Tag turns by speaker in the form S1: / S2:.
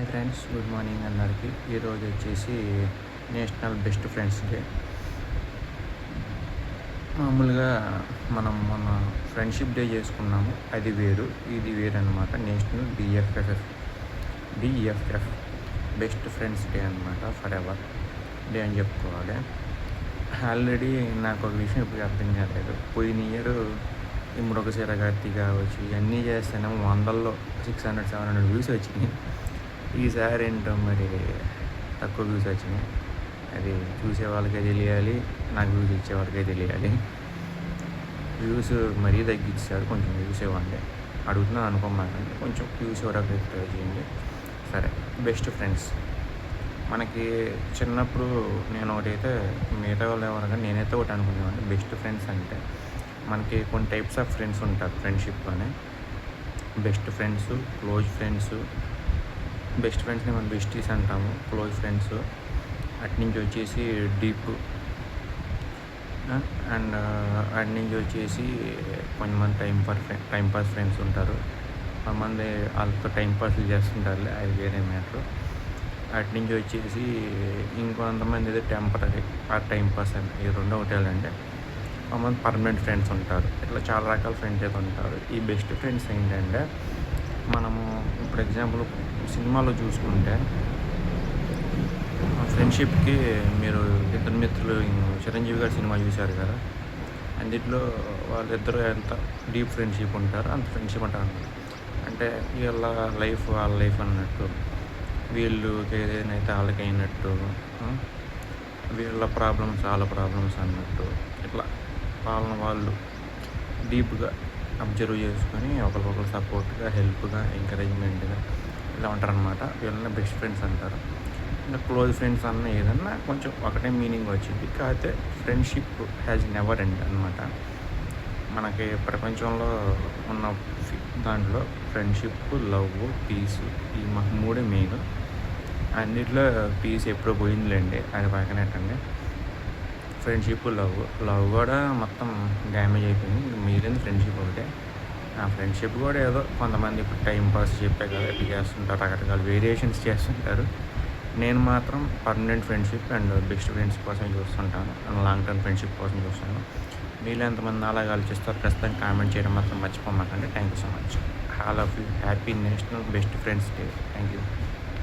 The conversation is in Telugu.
S1: హాయ్ ఫ్రెండ్స్, గుడ్ మార్నింగ్ అందరికీ. ఈరోజు వచ్చేసి నేషనల్ బెస్ట్ ఫ్రెండ్స్ డే. మామూలుగా మనం మొన్న ఫ్రెండ్షిప్ డే చేసుకున్నాము, అది వేరు ఇది వేరు అనమాట. National BFF best friends day అనమాట. ఫర్ ఎవర్ డే అని చెప్పుకోవాలి. ఆల్రెడీ నాకు ఒక విషయం ఇప్పుడు అర్థం కాలేదు. పోయిన ఇయర్ ఈ మృగశిర కార్తీ కావచ్చు, ఇవన్నీ చేస్తేనేమో వందల్లో 600-700 వ్యూస్ వచ్చినాయి. ఈసారి ఏంటో మరి తక్కువ వ్యూస్ వచ్చినాయి. అది చూసే వాళ్ళకే తెలియాలి, నాకు వ్యూస్ ఇచ్చే వాళ్ళకే తెలియాలి. వ్యూస్ మరీ తగ్గించారు, కొంచెం వ్యూస్ ఇవ్వండి. అడుగుతున్నాను అనుకోమాకండి, కొంచెం వ్యూస్ ఇవ్వడానికి ట్రై చేయండి. సరే, బెస్ట్ ఫ్రెండ్స్ మనకి చిన్నప్పుడు నేను ఒకటైతే, మిగతా వాళ్ళు ఎవరు కానీ నేనైతే ఒకటి అనుకునేవాడిని. బెస్ట్ ఫ్రెండ్స్ అంటే మనకి కొన్ని టైప్స్ ఆఫ్ ఫ్రెండ్స్ ఉంటారు ఫ్రెండ్షిప్లోనే. Best friends, close friends. Best ఫ్రెండ్స్ని మనం బెస్టీస్ అంటాము. క్లోజ్ ఫ్రెండ్స్ అట్నుంచి వచ్చేసి డీప్, అండ్ అట్నుంచి వచ్చేసి కొంతమంది టైంపాస్ ఫ్రెండ్స్ ఉంటారు. కొంతమంది వాళ్ళతో టైంపాస్లు చేస్తుంటారు, అది వేరే మ్యాటర్. అట్నుంచి వచ్చేసి ఇంకొంతమంది అయితే టెంపరీ టైంపాస్ అని, ఈ రెండు ఒకటేలంటే. కొంతమంది పర్మనెంట్ ఫ్రెండ్స్ ఉంటారు. ఇట్లా చాలా రకాల ఫ్రెండ్స్ అయితే ఉంటారు. ఈ బెస్ట్ ఫ్రెండ్స్ ఏంటంటే, మనము ఇప్పుడు ఎగ్జాంపుల్ సినిమాలో చూసుకుంటే ఫ్రెండ్షిప్కి మీరు ఇద్దరు మిత్రులు, చిరంజీవి గారి సినిమా చూశారు కదా, అందులో వాళ్ళిద్దరూ ఎంత డీప్ ఫ్రెండ్షిప్ ఉంటారు, అంత ఫ్రెండ్షిప్ అంటారు. అంటే వీళ్ళ లైఫ్ వాళ్ళ లైఫ్ అన్నట్టు, వీళ్ళు ఏదైతే వాళ్ళకి అయినట్టు, వీళ్ళ ప్రాబ్లమ్స్ వాళ్ళ ప్రాబ్లమ్స్ అన్నట్టు, ఇట్లా వాళ్ళని వాళ్ళు డీప్గా అబ్జర్వ్ చేసుకొని ఒకరికొకరు సపోర్ట్గా, హెల్ప్గా, ఎంకరేజ్మెంట్గా ఇలా ఉంటారనమాట. వీళ్ళని బెస్ట్ ఫ్రెండ్స్ అంటారు. ఇంకా క్లోజ్ ఫ్రెండ్స్ అన్న ఏదన్నా కొంచెం ఒకటే మీనింగ్ వచ్చింది. కాకపోతే ఫ్రెండ్షిప్ హ్యాజ్ నెవర్ ఎండ్ అనమాట. మనకి ప్రపంచంలో ఉన్న దాంట్లో ఫ్రెండ్షిప్, లవ్, పీస్, ఈ మూడే మెయిన్. అన్నిట్లో పీస్ ఎప్పుడో పోయిందిలేండి, అది పక్కనెట్టండి. ఫ్రెండ్షిప్, లవ్ కూడా మొత్తం డ్యామేజ్ అయిపోయింది. మిగిలింది ఫ్రెండ్షిప్ ఒకటే. ఆ ఫ్రెండ్షిప్ కూడా ఏదో కొంతమంది ఇప్పుడు టైం పాస్ చెప్పే కదా ఇట్లా చేస్తుంటారు, రకరకాల వేరియేషన్స్ చేస్తుంటారు. నేను మాత్రం permanent friendship and best friends కోసం చూస్తుంటాను, అండ్ లాంగ్ టర్మ్ ఫ్రెండ్షిప్ కోసం చూస్తాను. మీలో ఎంతమంది అలాగే ఆలోచిస్తారు ఖచ్చితంగా కామెంట్ చేయడం మాత్రం మర్చిపోమాకండి. Thank you so much. All of you happy national best friends day. Thank you.